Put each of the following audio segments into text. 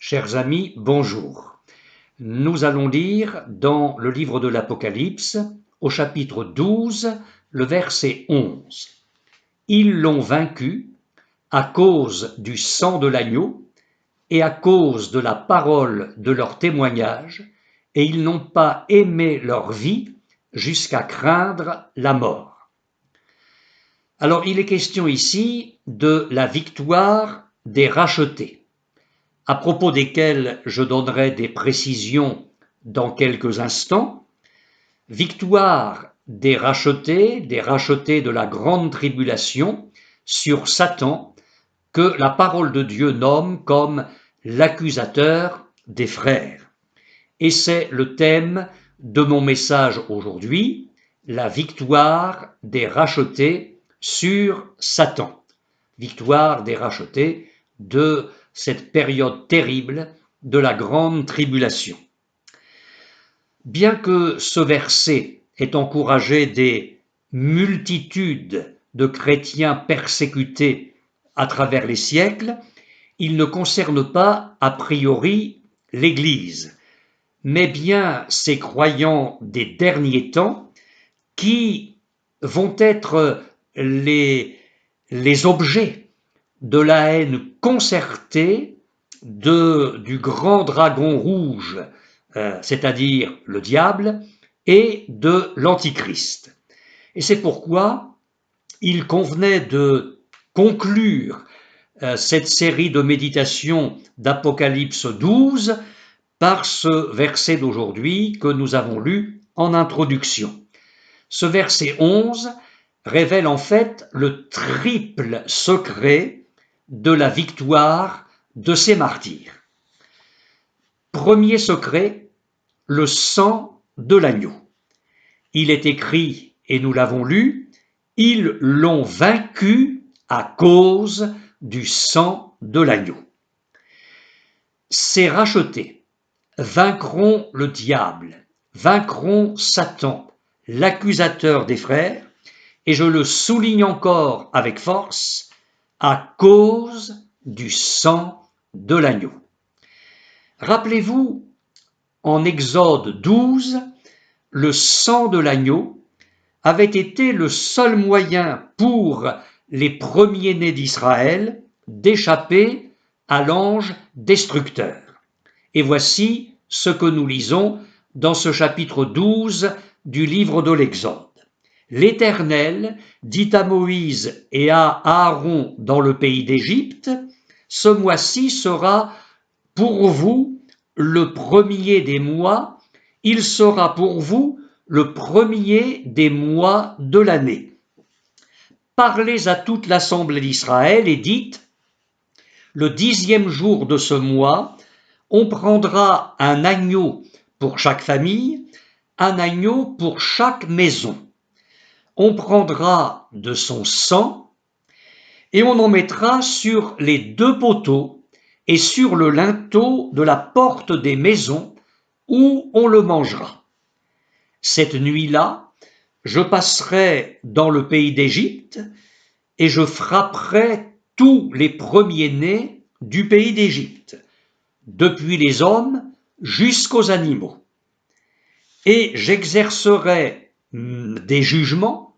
Chers amis, bonjour. Nous allons lire dans le livre de l'Apocalypse, au chapitre 12, le verset 11. Ils l'ont vaincu à cause du sang de l'agneau et à cause de la parole de leur témoignage, et ils n'ont pas aimé leur vie jusqu'à craindre la mort. Alors, il est question ici de la victoire des rachetés, à propos desquels je donnerai des précisions dans quelques instants. Victoire des rachetés de la grande tribulation sur Satan, que la parole de Dieu nomme comme l'accusateur des frères. Et c'est le thème de mon message aujourd'hui, la victoire des rachetés sur Satan. Victoire des rachetés de cette période terrible de la grande tribulation. Bien que ce verset ait encouragé des multitudes de chrétiens persécutés à travers les siècles, il ne concerne pas a priori l'Église, mais bien ces croyants des derniers temps qui vont être les objets de la haine concertée du grand dragon rouge, c'est-à-dire le diable, et de l'Antichrist. Et c'est pourquoi il convenait de conclure cette série de méditations d'Apocalypse 12 par ce verset d'aujourd'hui que nous avons lu en introduction. Ce verset 11 révèle en fait le triple secret de la victoire de ces martyrs. Premier secret, le sang de l'agneau. Il est écrit, et nous l'avons lu, ils l'ont vaincu à cause du sang de l'agneau. Ces rachetés vaincront le diable, vaincront Satan, l'accusateur des frères, et je le souligne encore avec force, à cause du sang de l'agneau. Rappelez-vous, en Exode 12, le sang de l'agneau avait été le seul moyen pour les premiers-nés d'Israël d'échapper à l'ange destructeur. Et voici ce que nous lisons dans ce chapitre 12 du livre de l'Exode. L'Éternel dit à Moïse et à Aaron dans le pays d'Égypte, « Ce mois-ci sera pour vous le premier des mois, il sera pour vous le premier des mois de l'année. Parlez à toute l'assemblée d'Israël et dites, le 10e jour de ce mois, on prendra un agneau pour chaque famille, un agneau pour chaque maison. On prendra de son sang et on en mettra sur les 2 poteaux et sur le linteau de la porte des maisons où on le mangera. Cette nuit-là, je passerai dans le pays d'Égypte et je frapperai tous les premiers-nés du pays d'Égypte, depuis les hommes jusqu'aux animaux. Et j'exercerai des jugements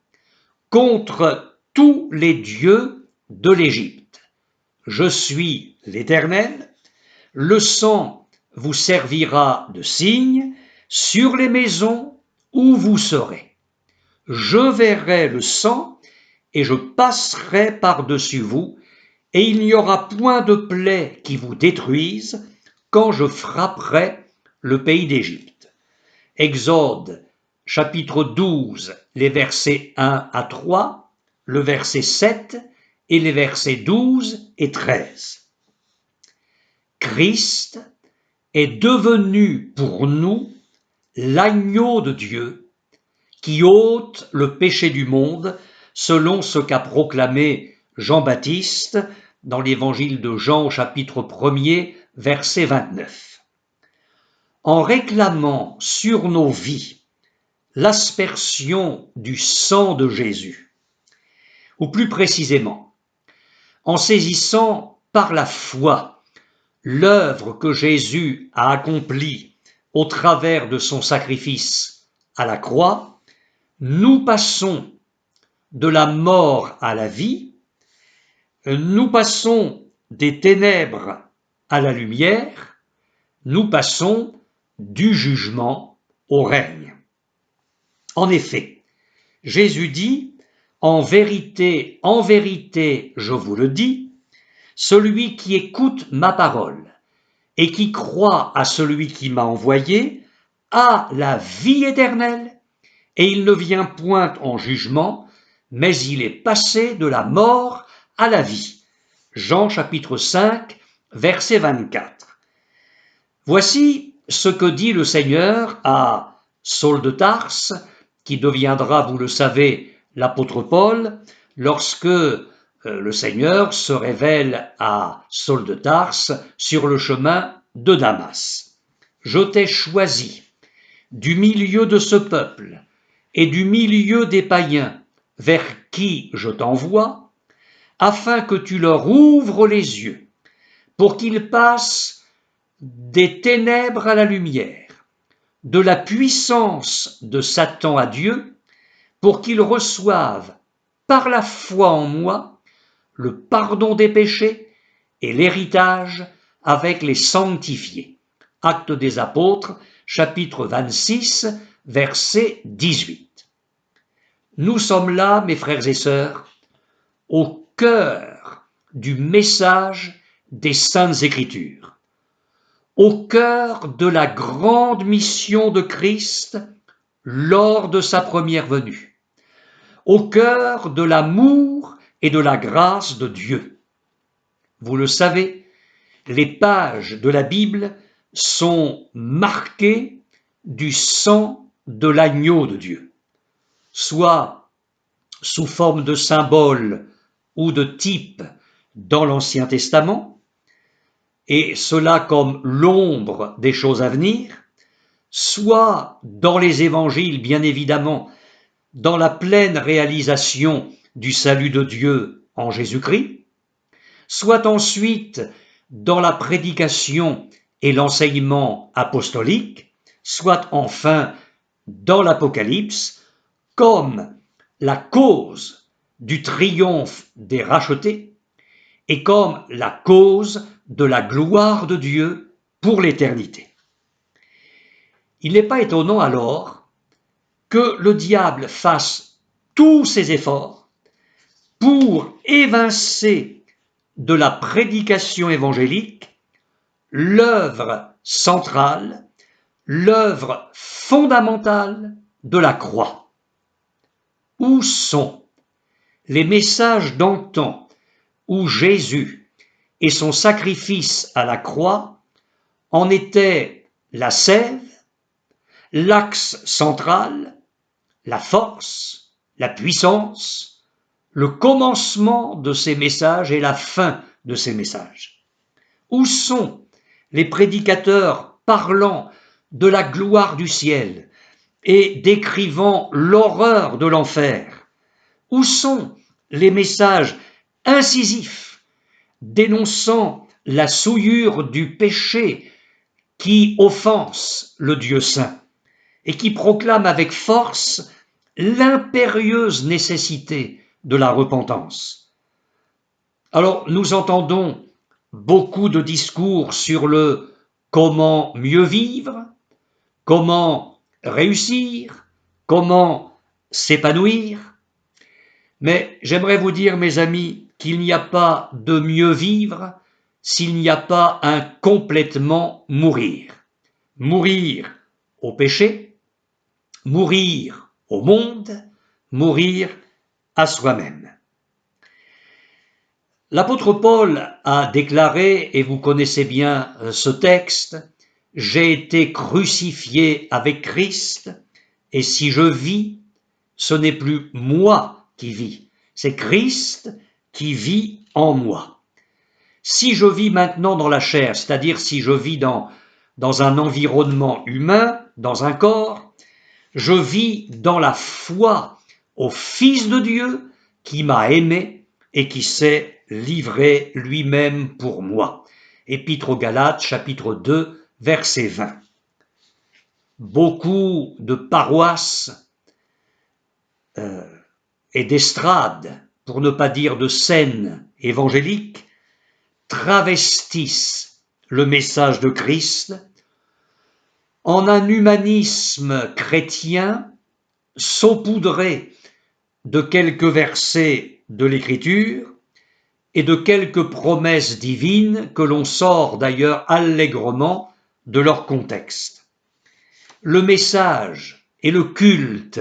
contre tous les dieux de l'Égypte. Je suis l'Éternel, le sang vous servira de signe sur les maisons où vous serez. Je verrai le sang et je passerai par-dessus vous, et il n'y aura point de plaie qui vous détruise quand je frapperai le pays d'Égypte. Exode chapitre 12, les versets 1 à 3, le verset 7 et les versets 12 et 13. Christ est devenu pour nous l'agneau de Dieu qui ôte le péché du monde, selon ce qu'a proclamé Jean-Baptiste dans l'évangile de Jean, chapitre 1er, verset 29. En réclamant sur nos vies l'aspersion du sang de Jésus, ou plus précisément, en saisissant par la foi l'œuvre que Jésus a accomplie au travers de son sacrifice à la croix, nous passons de la mort à la vie, nous passons des ténèbres à la lumière, nous passons du jugement au règne. En effet, Jésus dit, en vérité, je vous le dis, celui qui écoute ma parole et qui croit à celui qui m'a envoyé a la vie éternelle, et il ne vient point en jugement, mais il est passé de la mort à la vie. Jean chapitre 5, verset 24. Voici ce que dit le Seigneur à Saul de Tarse, qui deviendra, vous le savez, l'apôtre Paul, lorsque le Seigneur se révèle à Saul de Tarse sur le chemin de Damas. Je t'ai choisi du milieu de ce peuple et du milieu des païens vers qui je t'envoie, afin que tu leur ouvres les yeux, pour qu'ils passent des ténèbres à la lumière, de la puissance de Satan à Dieu, pour qu'ils reçoivent par la foi en moi le pardon des péchés et l'héritage avec les sanctifiés. Actes des Apôtres, chapitre 26, verset 18. Nous sommes là, mes frères et sœurs, au cœur du message des Saintes Écritures, au cœur de la grande mission de Christ lors de sa première venue, au cœur de l'amour et de la grâce de Dieu. Vous le savez, les pages de la Bible sont marquées du sang de l'agneau de Dieu, soit sous forme de symbole ou de type dans l'Ancien Testament, et cela comme l'ombre des choses à venir, soit dans les évangiles, bien évidemment, dans la pleine réalisation du salut de Dieu en Jésus-Christ, soit ensuite dans la prédication et l'enseignement apostolique, soit enfin dans l'Apocalypse, comme la cause du triomphe des rachetés et comme la cause de la gloire de Dieu pour l'éternité. Il n'est pas étonnant alors que le diable fasse tous ses efforts pour évincer de la prédication évangélique l'œuvre centrale, l'œuvre fondamentale de la croix. Où sont les messages d'antan où Jésus et son sacrifice à la croix en étaient la sève, l'axe central, la force, la puissance, le commencement de ces messages et la fin de ces messages? Où sont les prédicateurs parlant de la gloire du ciel et décrivant l'horreur de l'enfer? Où sont les messages incisifs dénonçant la souillure du péché qui offense le Dieu saint et qui proclame avec force l'impérieuse nécessité de la repentance? Alors, nous entendons beaucoup de discours sur le comment mieux vivre, comment réussir, comment s'épanouir. Mais j'aimerais vous dire, mes amis, qu'il n'y a pas de mieux vivre s'il n'y a pas un complètement mourir. Mourir au péché, mourir au monde, mourir à soi-même. L'apôtre Paul a déclaré, et vous connaissez bien ce texte, « J'ai été crucifié avec Christ, et si je vis, ce n'est plus moi qui vis, c'est Christ qui vit en moi. » Si je vis maintenant dans la chair, c'est-à-dire si je vis dans un environnement humain, dans un corps, je vis dans la foi au Fils de Dieu qui m'a aimé et qui s'est livré lui-même pour moi. Épître aux Galates, chapitre 2, verset 20. Beaucoup de paroisses et d'estrades, pour ne pas dire de scènes évangéliques, travestissent le message de Christ en un humanisme chrétien saupoudré de quelques versets de l'Écriture et de quelques promesses divines que l'on sort d'ailleurs allègrement de leur contexte. Le message et le culte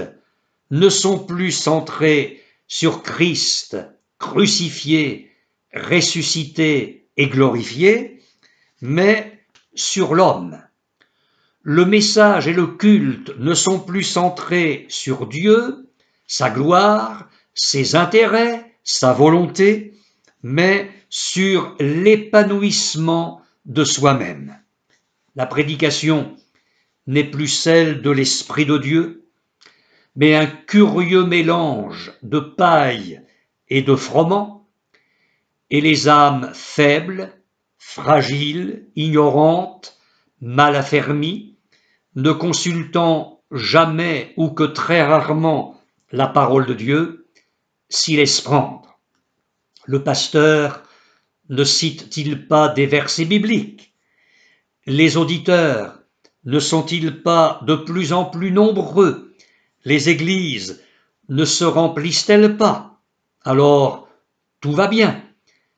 ne sont plus centrés sur Christ crucifié, ressuscité et glorifié, mais sur l'homme. Le message et le culte ne sont plus centrés sur Dieu, sa gloire, ses intérêts, sa volonté, mais sur l'épanouissement de soi-même. La prédication n'est plus celle de l'Esprit de Dieu, mais un curieux mélange de paille et de froment, et les âmes faibles, fragiles, ignorantes, mal affermies, ne consultant jamais ou que très rarement la parole de Dieu, s'y laissent prendre. Le pasteur ne cite-t-il pas des versets bibliques? Les auditeurs ne sont-ils pas de plus en plus nombreux? Les églises ne se remplissent-elles pas? Alors, tout va bien.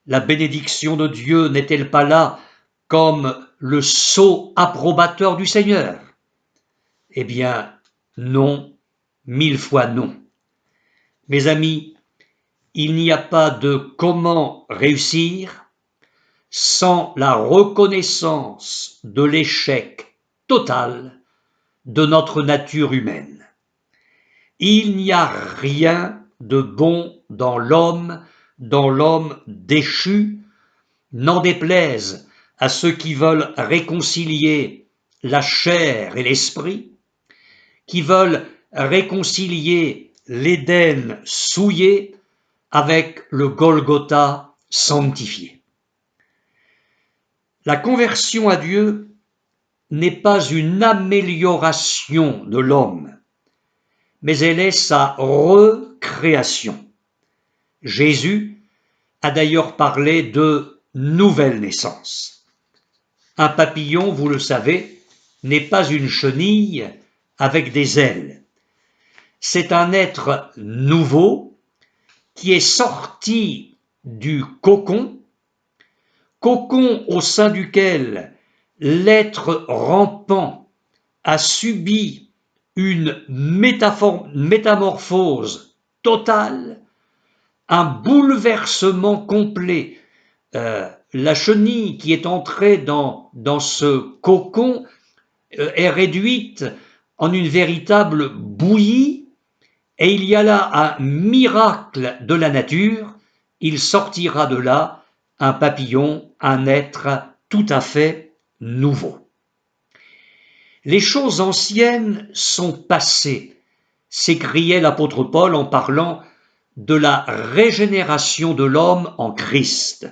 La bénédiction de Dieu n'est-elle pas là comme le sceau approbateur du Seigneur? Eh bien, non, 1000 fois non. Mes amis, il n'y a pas de comment réussir sans la reconnaissance de l'échec total de notre nature humaine. Il n'y a rien de bon dans l'homme déchu, n'en déplaise à ceux qui veulent réconcilier la chair et l'esprit, qui veulent réconcilier l'Éden souillé avec le Golgotha sanctifié. La conversion à Dieu n'est pas une amélioration de l'homme, mais elle est sa recréation. Jésus a d'ailleurs parlé de nouvelle naissance. Un papillon, vous le savez, n'est pas une chenille avec des ailes. C'est un être nouveau qui est sorti du cocon au sein duquel l'être rampant a subi une métamorphose totale, un bouleversement complet. La chenille qui est entrée dans ce cocon est réduite en une véritable bouillie, et il y a là un miracle de la nature. Il sortira de là un papillon, un être tout à fait nouveau. Les choses anciennes sont passées, s'écriait l'apôtre Paul en parlant de la régénération de l'homme en Christ.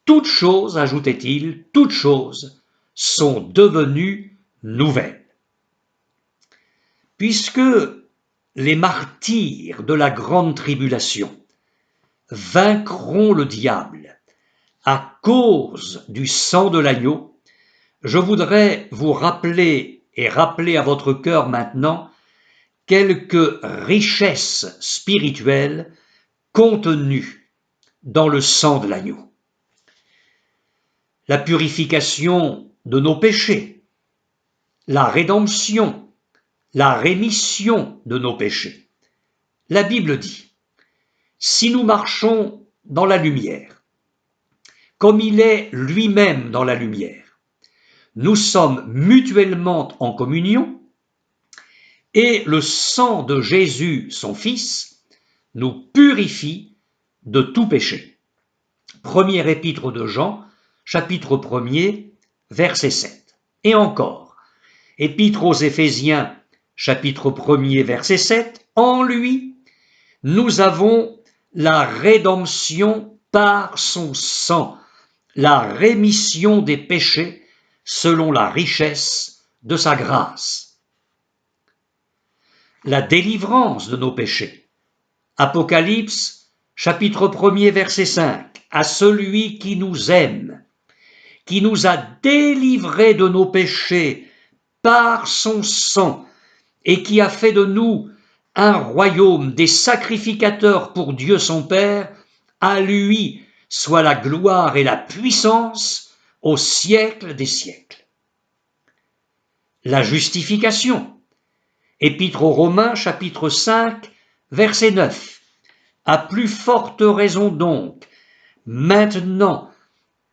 Toutes choses, ajoutait-il, toutes choses sont devenues nouvelles. Puisque les martyrs de la grande tribulation vaincront le diable à cause du sang de l'agneau, je voudrais vous rappeler et rappeler à votre cœur maintenant quelques richesses spirituelles contenues dans le sang de l'agneau. La purification de nos péchés, la rédemption, la rémission de nos péchés. La Bible dit, si nous marchons dans la lumière, comme il est lui-même dans la lumière, nous sommes mutuellement en communion, et le sang de Jésus, son Fils, nous purifie de tout péché. Première épître de Jean, chapitre 1er, verset 7. Et encore, épître aux Éphésiens, chapitre 1er, verset 7, en lui, nous avons la rédemption par son sang, la rémission des péchés selon la richesse de sa grâce. La délivrance de nos péchés. Apocalypse, chapitre 1er, verset 5. À celui qui nous aime, qui nous a délivrés de nos péchés par son sang, et qui a fait de nous un royaume des sacrificateurs pour Dieu son Père, à lui soit la gloire et la puissance au siècle des siècles. La justification. Épître aux Romains, chapitre 5, verset 9. À plus forte raison donc, maintenant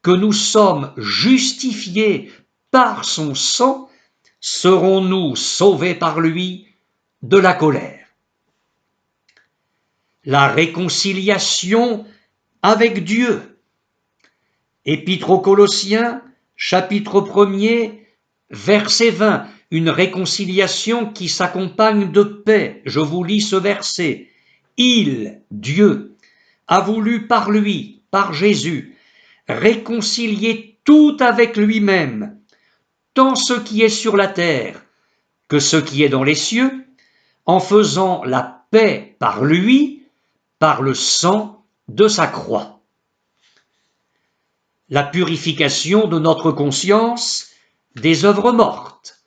que nous sommes justifiés par son sang, serons-nous sauvés par lui de la colère. La réconciliation avec Dieu. Épître aux Colossiens, chapitre 1er, verset 20, une réconciliation qui s'accompagne de paix. Je vous lis ce verset. Il, Dieu, a voulu par lui, par Jésus, réconcilier tout avec lui-même, tant ce qui est sur la terre que ce qui est dans les cieux, en faisant la paix par lui, par le sang de sa croix. La purification de notre conscience des œuvres mortes.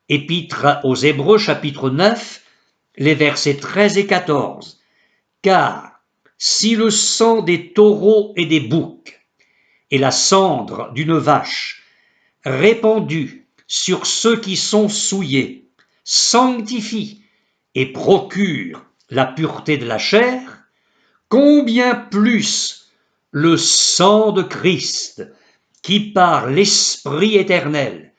Épître aux Hébreux, chapitre 9, les versets 13 et 14. Car si le sang des taureaux et des boucs et la cendre d'une vache répandue sur ceux qui sont souillés sanctifie et procure la pureté de la chair, combien plus le sang de Christ, qui par l'Esprit éternel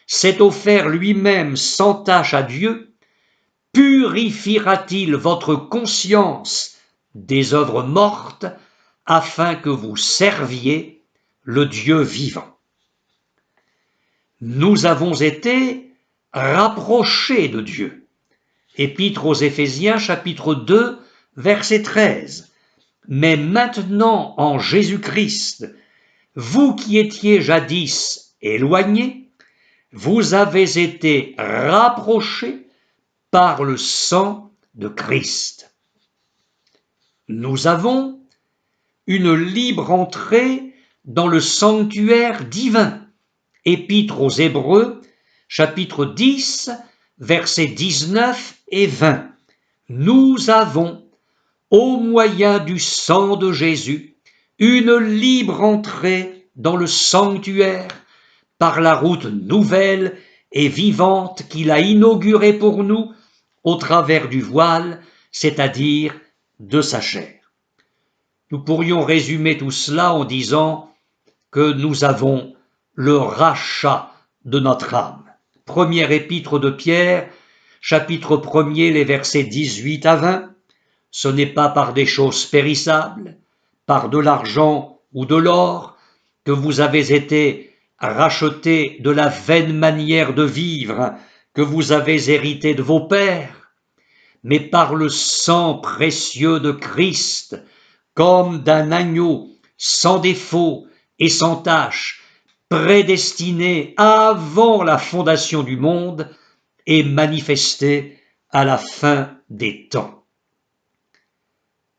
s'est offert lui-même sans tache à Dieu, purifiera-t-il votre conscience des œuvres mortes, afin que vous serviez le Dieu vivant. Nous avons été rapprochés de Dieu. Épître aux Éphésiens, chapitre 2, verset 13. Mais maintenant en Jésus-Christ, vous qui étiez jadis éloignés, vous avez été rapprochés par le sang de Christ. Nous avons une libre entrée dans le sanctuaire divin. Épître aux Hébreux, chapitre 10, versets 19 et 20. Nous avons, au moyen du sang de Jésus, une libre entrée dans le sanctuaire par la route nouvelle et vivante qu'il a inaugurée pour nous au travers du voile, c'est-à-dire de sa chair. Nous pourrions résumer tout cela en disant que nous avons le rachat de notre âme. Première épître de Pierre, chapitre 1er, les versets 18 à 20. Ce n'est pas par des choses périssables, par de l'argent ou de l'or, que vous avez été rachetés de la vaine manière de vivre que vous avez hérité de vos pères, mais par le sang précieux de Christ, comme d'un agneau sans défaut et sans tache, prédestiné avant la fondation du monde et manifesté à la fin des temps.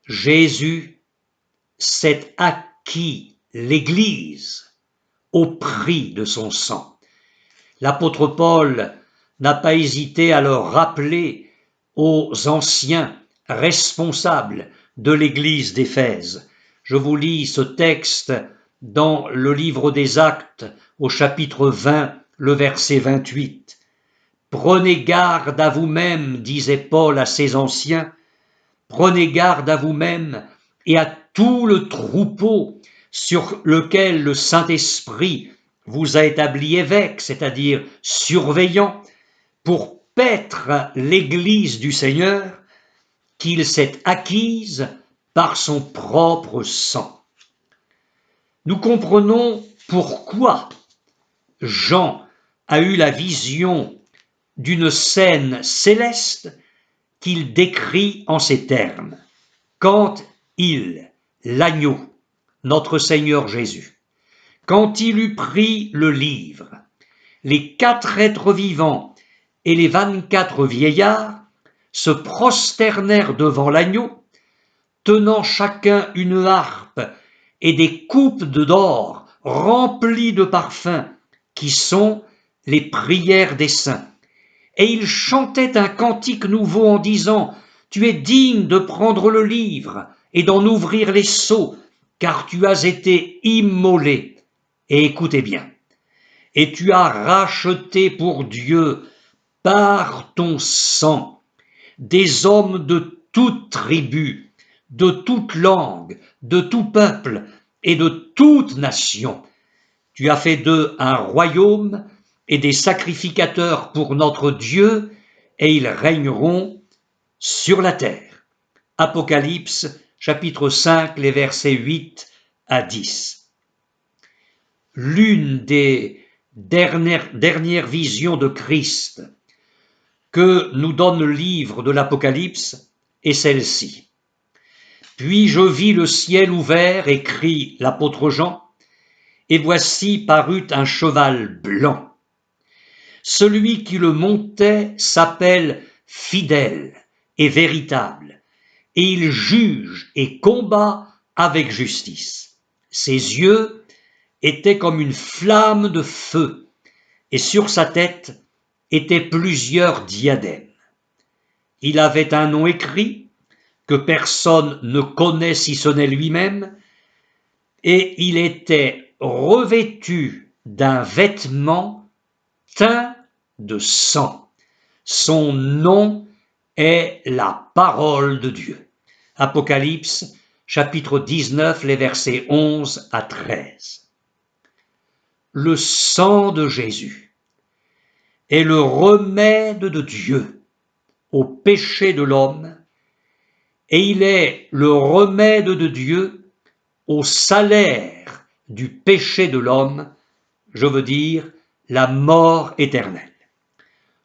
Jésus s'est acquis l'Église au prix de son sang. L'apôtre Paul n'a pas hésité à le rappeler aux anciens responsables de l'Église d'Éphèse. Je vous lis ce texte dans le livre des Actes, au chapitre 20, le verset 28. « Prenez garde à vous-même, disait Paul à ses anciens, prenez garde à vous-même et à tout le troupeau sur lequel le Saint-Esprit vous a établi évêque, c'est-à-dire surveillant, pour paître l'Église du Seigneur, qu'il s'est acquise par son propre sang. » Nous comprenons pourquoi Jean a eu la vision d'une scène céleste qu'il décrit en ces termes. Quand il, l'agneau, notre Seigneur Jésus, quand il eut pris le livre, les 4 êtres vivants et les 24 vieillards se prosternèrent devant l'agneau, tenant chacun une harpe et des coupes d'or remplies de parfums, qui sont les prières des saints. Et ils chantaient un cantique nouveau en disant: Tu es digne de prendre le livre et d'en ouvrir les sceaux, car tu as été immolé. Et écoutez bien, et tu as racheté pour Dieu par ton sang des hommes de toute tribu, de toute langue, de tout peuple et de toute nation. Tu as fait d'eux un royaume et des sacrificateurs pour notre Dieu, et ils régneront sur la terre. Apocalypse, chapitre 5, les versets 8 à 10. L'une des dernières visions de Christ que nous donne le livre de l'Apocalypse est celle-ci. Puis je vis le ciel ouvert, écrit l'apôtre Jean, et voici parut un cheval blanc. Celui qui le montait s'appelle Fidèle et Véritable, et il juge et combat avec justice. Ses yeux étaient comme une flamme de feu, et sur sa tête étaient plusieurs diadèmes. Il avait un nom écrit que personne ne connaît si ce n'est lui-même, et il était revêtu d'un vêtement teint de sang. Son nom est la parole de Dieu. Apocalypse, chapitre 19, les versets 11 à 13. Le sang de Jésus est le remède de Dieu au péché de l'homme, et il est le remède de Dieu au salaire du péché de l'homme, je veux dire la mort éternelle.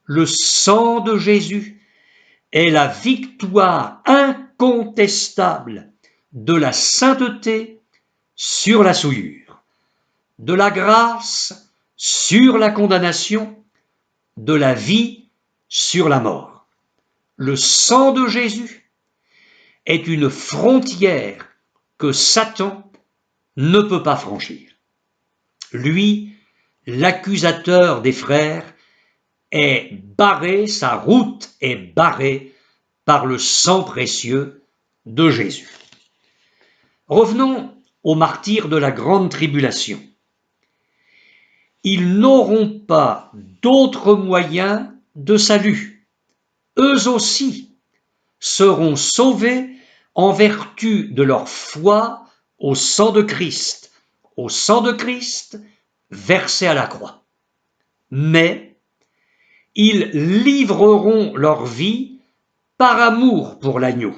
Le sang de Jésus est la victoire incontestable de la sainteté sur la souillure, de la grâce sur la condamnation, de la vie sur la mort. Le sang de Jésus est une frontière que Satan ne peut pas franchir. Lui, l'accusateur des frères, est barré, sa route est barrée par le sang précieux de Jésus. Revenons aux martyrs de la grande tribulation. Ils n'auront pas d'autre moyen de salut. Eux aussi seront sauvés en vertu de leur foi au sang de Christ versé à la croix. Mais ils livreront leur vie par amour pour l'agneau.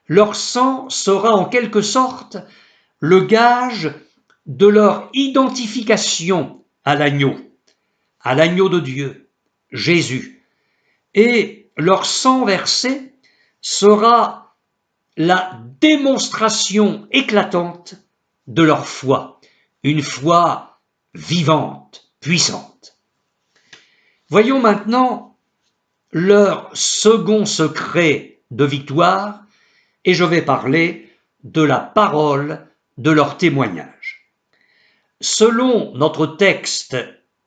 Leur sang sera en quelque sorte le gage de leur identification à l'agneau de Dieu, Jésus. Et leur sang versé sera la démonstration éclatante de leur foi, une foi vivante, puissante. Voyons maintenant leur second secret de victoire, et je vais parler de la parole de leur témoignage. Selon notre texte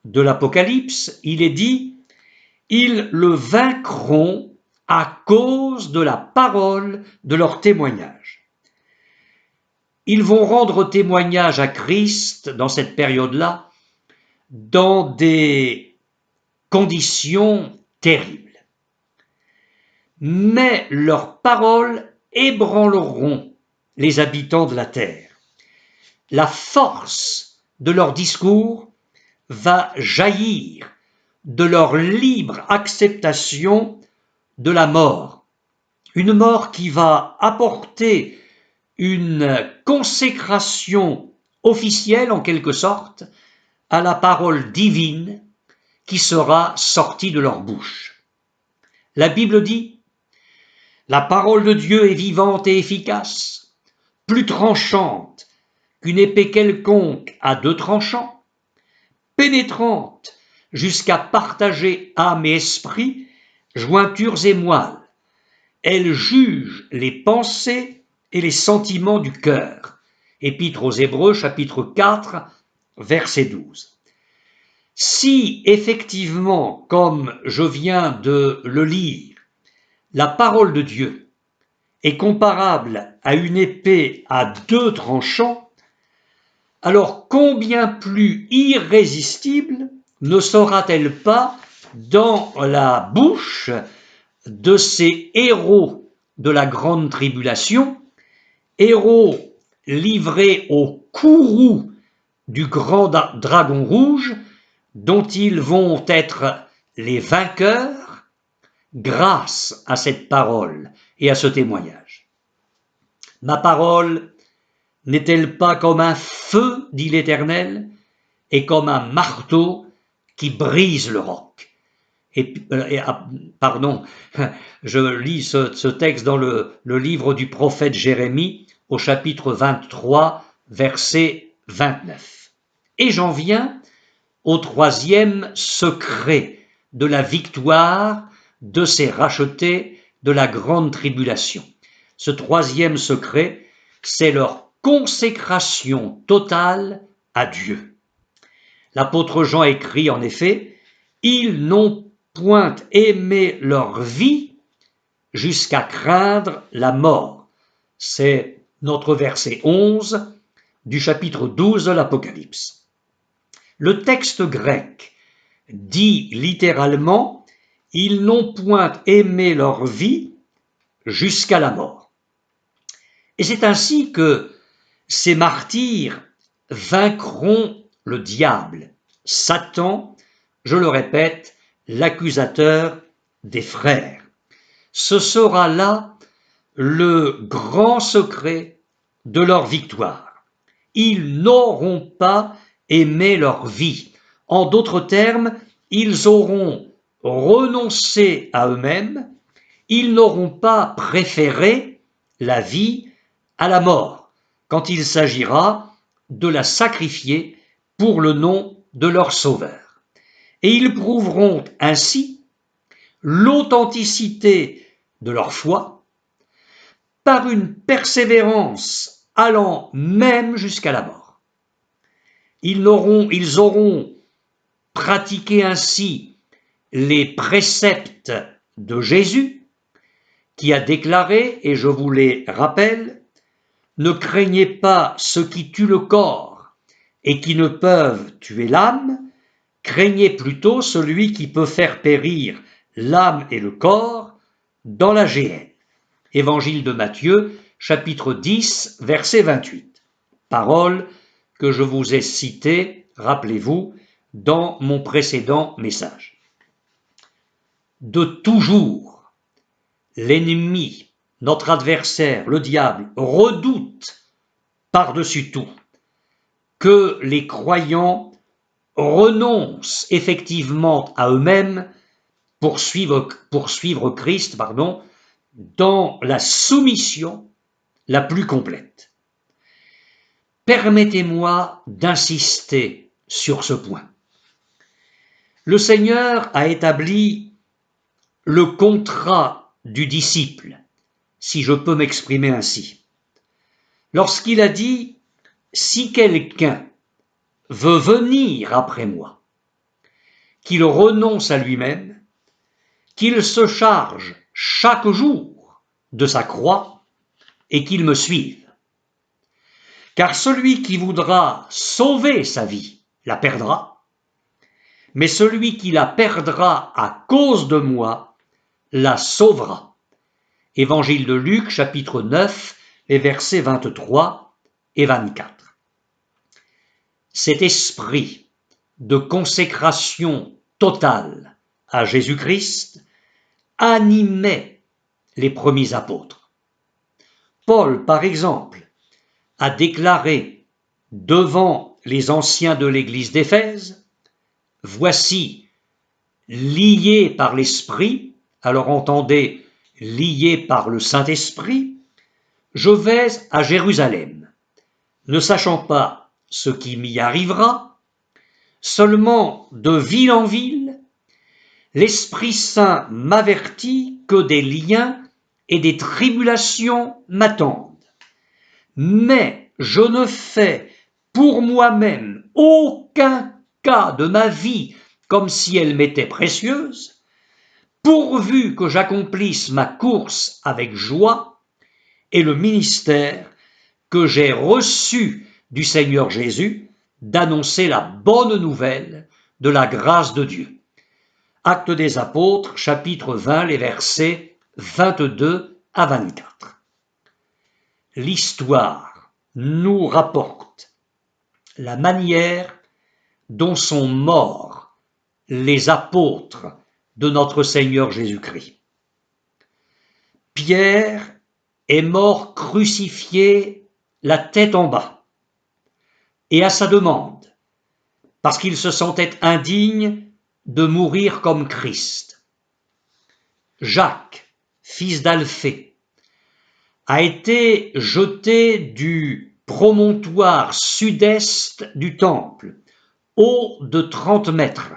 de l'Apocalypse, il est dit: ils le vaincront à cause de la parole de leur témoignage. Ils vont rendre témoignage à Christ dans cette période-là dans des conditions terribles. Mais leurs paroles ébranleront les habitants de la terre. La force de leur discours va jaillir de leur libre acceptation de la mort, une mort qui va apporter une consécration officielle en quelque sorte à la parole divine qui sera sortie de leur bouche. La Bible dit: la parole de Dieu est vivante et efficace, plus tranchante qu'une épée quelconque à deux tranchants, pénétrante jusqu'à partager âme et esprit, jointures et moelles. Elle juge les pensées et les sentiments du cœur. Épître aux Hébreux, chapitre 4, verset 12. Si effectivement, comme je viens de le lire, la parole de Dieu est comparable à une épée à deux tranchants, alors combien plus irrésistible ne sera-t-elle pas dans la bouche de ces héros de la grande tribulation, héros livrés au courroux du grand dragon rouge, dont ils vont être les vainqueurs grâce à cette parole et à ce témoignage. Ma parole n'est-elle pas comme un feu, dit l'Éternel, et comme un marteau qui brise le roc? Pardon, je lis ce texte dans le livre du prophète Jérémie au chapitre 23, verset 29. Et j'en viens au troisième secret de la victoire de ces rachetés de la grande tribulation. Ce troisième secret, c'est leur consécration totale à Dieu. L'apôtre Jean écrit en effet, « Ils n'ont point aimé leur vie jusqu'à craindre la mort ». C'est notre verset 11 du chapitre 12 de l'Apocalypse. Le texte grec dit littéralement « Ils n'ont point aimé leur vie jusqu'à la mort ». Et c'est ainsi que ces martyrs vaincront le diable, Satan, je le répète, l'accusateur des frères. Ce sera là le grand secret de leur victoire. Ils n'auront pas aimé leur vie. En d'autres termes, ils auront renoncé à eux-mêmes, ils n'auront pas préféré la vie à la mort, quand il s'agira de la sacrifier pour le nom de leur Sauveur. Et ils prouveront ainsi l'authenticité de leur foi par une persévérance allant même jusqu'à la mort. Ils auront pratiqué ainsi les préceptes de Jésus, qui a déclaré, et je vous les rappelle, « Ne craignez pas ceux qui tuent le corps et qui ne peuvent tuer l'âme, craignez plutôt celui qui peut faire périr l'âme et le corps dans la géhenne. » Évangile de Matthieu, chapitre 10, verset 28. Parole que je vous ai citée, rappelez-vous, dans mon précédent message. De toujours, l'ennemi, notre adversaire, le diable, redoute par-dessus tout que les croyants renoncent effectivement à eux-mêmes pour suivre Christ, dans la soumission la plus complète. Permettez-moi d'insister sur ce point. Le Seigneur a établi le contrat du disciple, si je peux m'exprimer ainsi, lorsqu'il a dit « Si quelqu'un veut venir après moi, qu'il renonce à lui-même, qu'il se charge chaque jour de sa croix et qu'il me suive. Car celui qui voudra sauver sa vie la perdra, mais celui qui la perdra à cause de moi la sauvera. » Évangile de Luc, chapitre 9, les versets 23 et 24. Cet esprit de consécration totale à Jésus-Christ animait les premiers apôtres. Paul, par exemple, a déclaré devant les anciens de l'église d'Éphèse, « Voici, liés par l'Esprit », alors entendez, liés par le Saint-Esprit, « je vais à Jérusalem, ne sachant pas ce qui m'y arrivera, seulement de ville en ville, l'Esprit Saint m'avertit que des liens et des tribulations m'attendent. Mais je ne fais pour moi-même aucun cas de ma vie comme si elle m'était précieuse, pourvu que j'accomplisse ma course avec joie et le ministère que j'ai reçu du Seigneur Jésus d'annoncer la bonne nouvelle de la grâce de Dieu. Actes des Apôtres, chapitre 20, les versets 22 à 24. L'histoire nous rapporte la manière dont sont morts les apôtres de notre Seigneur Jésus-Christ. Pierre est mort crucifié la tête en bas, et à sa demande, parce qu'il se sentait indigne de mourir comme Christ. Jacques, fils d'Alphée, a été jeté du promontoire sud-est du temple, haut de 30 mètres.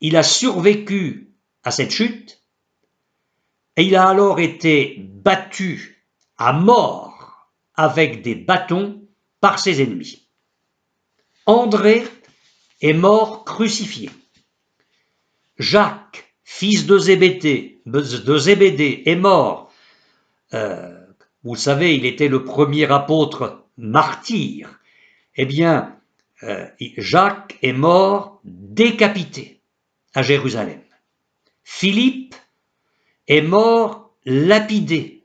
Il a survécu à cette chute et il a alors été battu à mort avec des bâtons par ses ennemis. André est mort crucifié. Jacques, fils de Zébédée, est mort. Vous savez, il était le premier apôtre martyr. Eh bien, Jacques est mort décapité à Jérusalem. Philippe est mort lapidé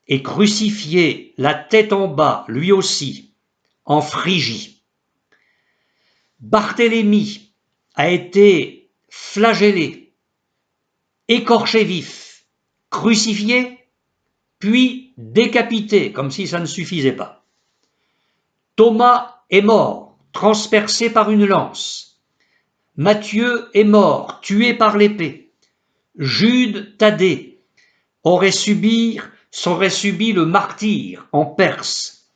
et crucifié la tête en bas, lui aussi, en Phrygie. Barthélemy a été flagellé, écorché vif, crucifié, puis décapité, comme si ça ne suffisait pas. Thomas est mort, transpercé par une lance. Matthieu est mort, tué par l'épée. Jude Thaddée aurait subi le martyre en Perse.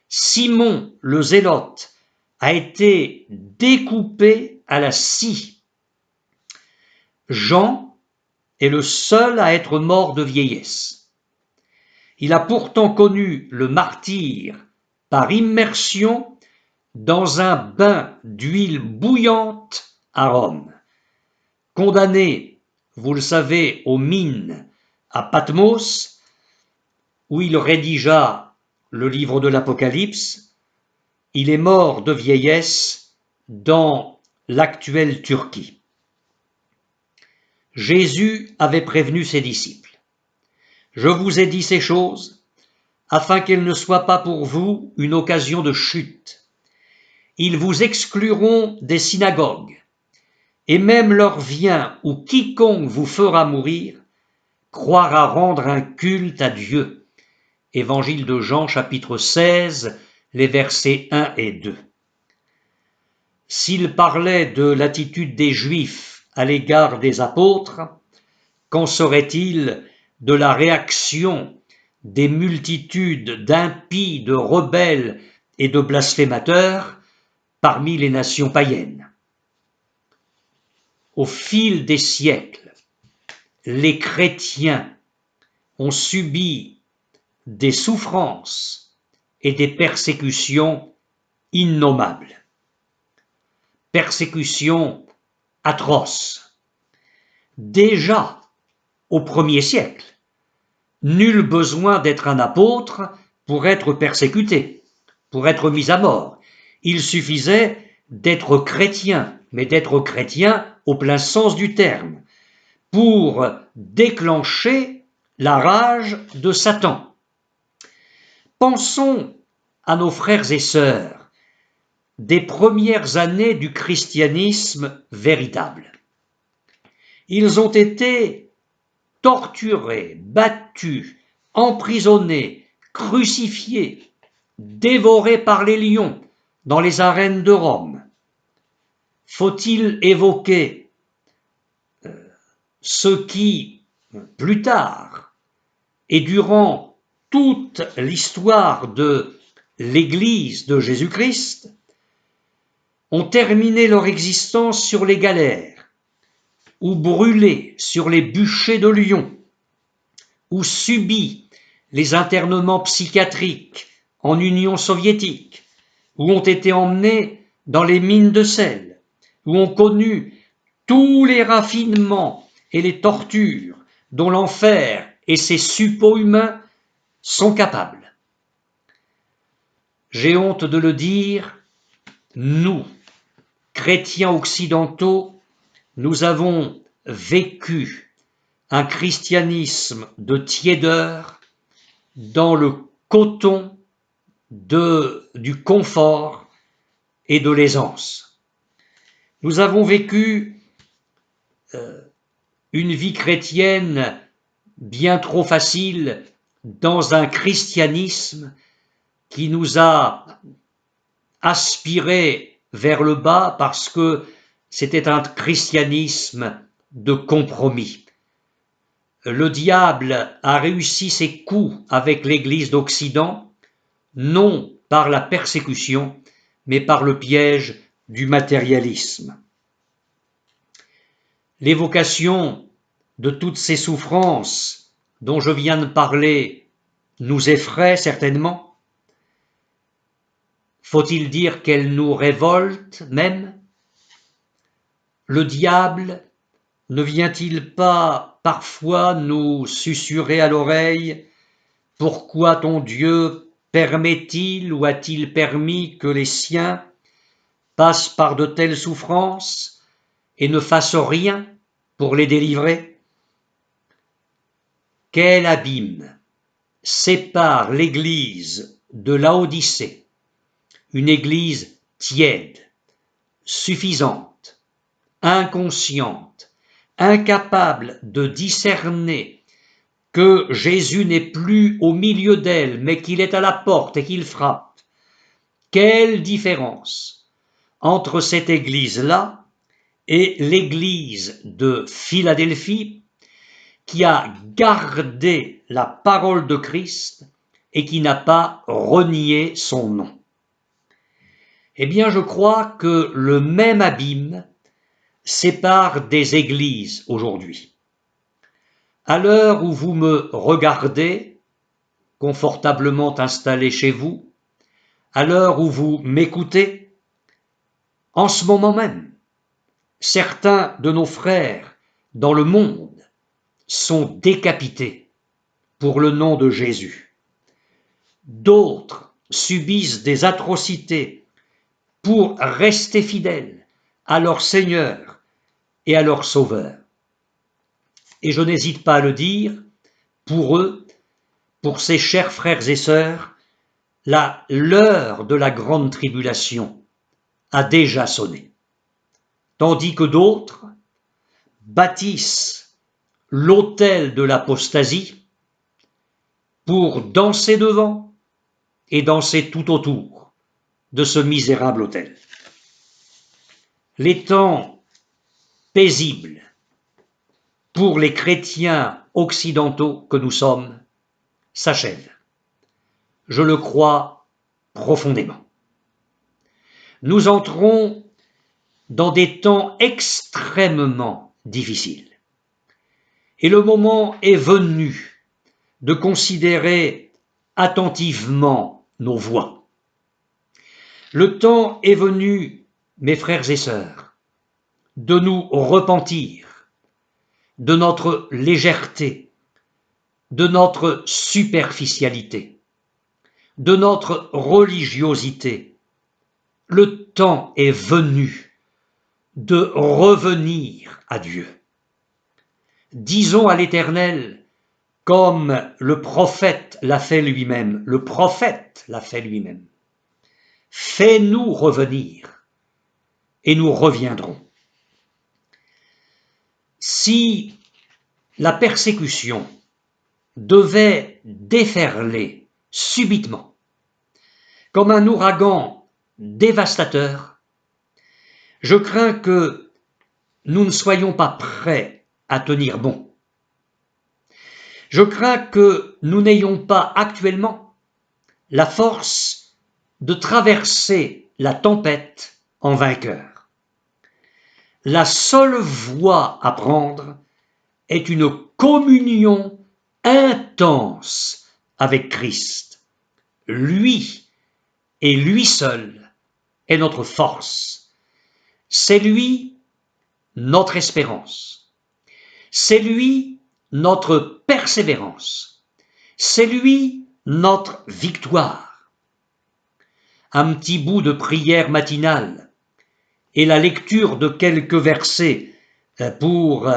Simon le Zélote a été découpé à la scie. Jean est le seul à être mort de vieillesse. Il a pourtant connu le martyre par immersion dans un bain d'huile bouillante à Rome. Condamné, vous le savez, aux mines à Patmos, où il rédigea le livre de l'Apocalypse, il est mort de vieillesse dans l'actuelle Turquie. Jésus avait prévenu ses disciples. Je vous ai dit ces choses afin qu'elles ne soient pas pour vous une occasion de chute. Ils vous excluront des synagogues, et même leur vient ou quiconque vous fera mourir croira rendre un culte à Dieu. Évangile de Jean, chapitre 16, les versets 1 et 2. S'il parlait de l'attitude des Juifs à l'égard des apôtres, qu'en serait-il de la réaction des multitudes d'impies, de rebelles et de blasphémateurs parmi les nations païennes? Au fil des siècles, les chrétiens ont subi des souffrances et des persécutions innommables. Persécutions atroces. Déjà au 1er siècle, nul besoin d'être un apôtre pour être persécuté, pour être mis à mort. Il suffisait d'être chrétien, mais d'être chrétien au plein sens du terme, pour déclencher la rage de Satan. Pensons à nos frères et sœurs des premières années du christianisme véritable. Ils ont été torturés, battus, emprisonnés, crucifiés, dévorés par les lions dans les arènes de Rome. Faut-il évoquer ceux qui, plus tard, et durant toute l'histoire de l'Église de Jésus-Christ, ont terminé leur existence sur les galères, ou brûlé sur les bûchers de Lyon, ou subi les internements psychiatriques en Union soviétique, ou ont été emmenés dans les mines de sel, où ont connu tous les raffinements et les tortures dont l'enfer et ses suppôts humains sont capables. J'ai honte de le dire, nous, chrétiens occidentaux, nous avons vécu un christianisme de tiédeur dans le coton du confort et de l'aisance. Nous avons vécu une vie chrétienne bien trop facile dans un christianisme qui nous a aspirés vers le bas parce que c'était un christianisme de compromis. Le diable a réussi ses coups avec l'Église d'Occident, non par la persécution, mais par le piège du matérialisme. L'évocation de toutes ces souffrances dont je viens de parler nous effraie certainement. Faut-il dire qu'elles nous révoltent même? Le diable ne vient-il pas parfois nous susurrer à l'oreille « Pourquoi ton Dieu permet-il ou a-t-il permis que les siens passent par de telles souffrances et ne fassent rien pour les délivrer ?» Quel abîme sépare l'Église de Laodicée, une Église tiède, suffisante, inconsciente, incapable de discerner que Jésus n'est plus au milieu d'elle, mais qu'il est à la porte et qu'il frappe. Quelle différence entre cette Église-là et l'Église de Philadelphie, qui a gardé la parole de Christ et qui n'a pas renié son nom. Eh bien, je crois que le même abîme sépare des églises aujourd'hui. À l'heure où vous me regardez, confortablement installé chez vous, à l'heure où vous m'écoutez, en ce moment même, certains de nos frères dans le monde sont décapités pour le nom de Jésus. D'autres subissent des atrocités pour rester fidèles à leur Seigneur et à leur Sauveur. Et je n'hésite pas à le dire, pour eux, pour ces chers frères et sœurs, l'heure de la grande tribulation a déjà sonné. Tandis que d'autres bâtissent l'autel de l'apostasie pour danser devant et danser tout autour de ce misérable autel. Les temps paisibles pour les chrétiens occidentaux que nous sommes s'achèvent. Je le crois profondément. Nous entrons dans des temps extrêmement difficiles. Et le moment est venu de considérer attentivement nos voies. Le temps est venu, mes frères et sœurs, de nous repentir de notre légèreté, de notre superficialité, de notre religiosité. Le temps est venu de revenir à Dieu. Disons à l'Éternel, comme le prophète l'a fait lui-même, fais-nous revenir et nous reviendrons. Si la persécution devait déferler subitement, comme un ouragan dévastateur, je crains que nous ne soyons pas prêts à tenir bon. Je crains que nous n'ayons pas actuellement la force de traverser la tempête en vainqueur. La seule voie à prendre est une communion intense avec Christ. Lui et lui seul est notre force. C'est lui notre espérance. C'est lui notre persévérance. C'est lui notre victoire. Un petit bout de prière matinale et la lecture de quelques versets pour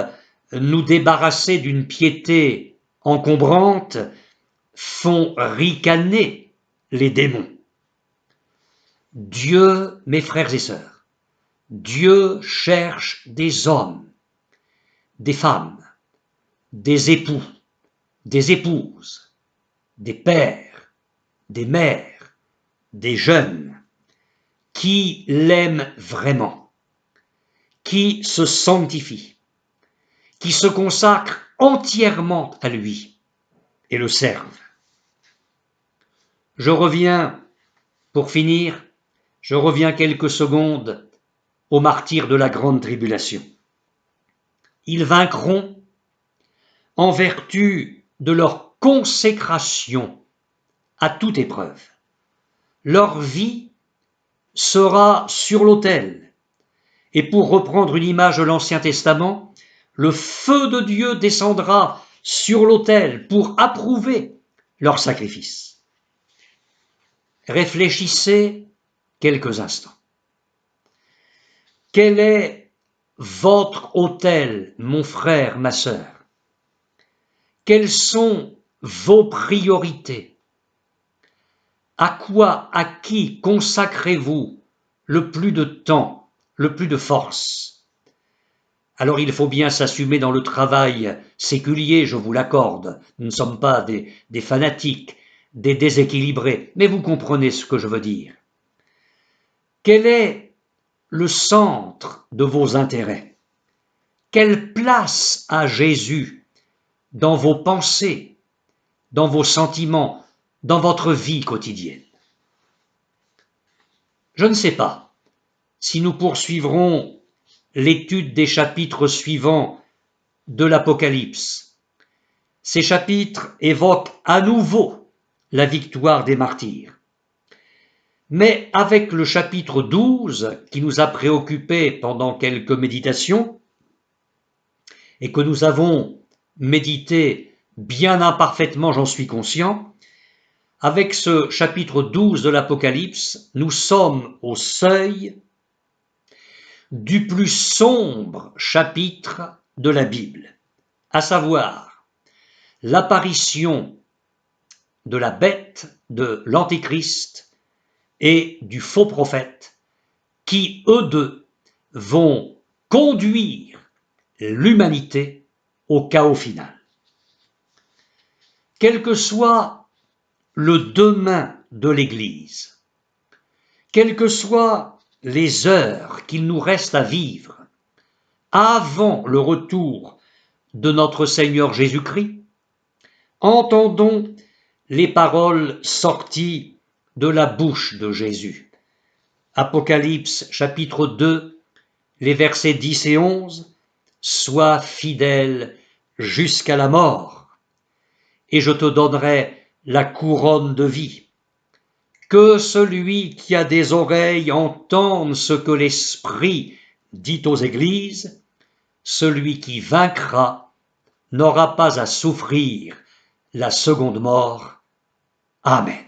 nous débarrasser d'une piété encombrante font ricaner les démons. Dieu, mes frères et sœurs, Dieu cherche des hommes, des femmes, des époux, des épouses, des pères, des mères, des jeunes, qui l'aiment vraiment, qui se sanctifient, qui se consacrent entièrement à lui et le servent. Pour finir, je reviens quelques secondes aux martyrs de la grande tribulation. Ils vaincront en vertu de leur consécration à toute épreuve. Leur vie sera sur l'autel. Et pour reprendre une image de l'Ancien Testament, le feu de Dieu descendra sur l'autel pour approuver leur sacrifice. Réfléchissez quelques instants. Quel est votre autel, mon frère, ma sœur? Quelles sont vos priorités? À qui consacrez-vous le plus de temps, le plus de force? Alors il faut bien s'assumer dans le travail séculier, je vous l'accorde. Nous ne sommes pas des fanatiques, des déséquilibrés, mais vous comprenez ce que je veux dire. Quel est le centre de vos intérêts? Quelle place a Jésus dans vos pensées, dans vos sentiments, dans votre vie quotidienne? Je ne sais pas si nous poursuivrons l'étude des chapitres suivants de l'Apocalypse. Ces chapitres évoquent à nouveau la victoire des martyrs. Mais avec le chapitre 12, qui nous a préoccupés pendant quelques méditations, et que nous avons médité bien imparfaitement, j'en suis conscient, avec ce chapitre 12 de l'Apocalypse, nous sommes au seuil du plus sombre chapitre de la Bible, à savoir l'apparition de la bête, de l'Antéchrist et du faux prophète, qui, eux deux, vont conduire l'humanité au chaos final. Quel que soit le demain de l'Église, quelles que soient les heures qu'il nous reste à vivre avant le retour de notre Seigneur Jésus-Christ, entendons les paroles sorties de la bouche de Jésus. Apocalypse chapitre 2, les versets 10 et 11, « Sois fidèle jusqu'à la mort, et je te donnerai la couronne de vie. Que celui qui a des oreilles entende ce que l'Esprit dit aux églises. Celui qui vaincra n'aura pas à souffrir la seconde mort. Amen. »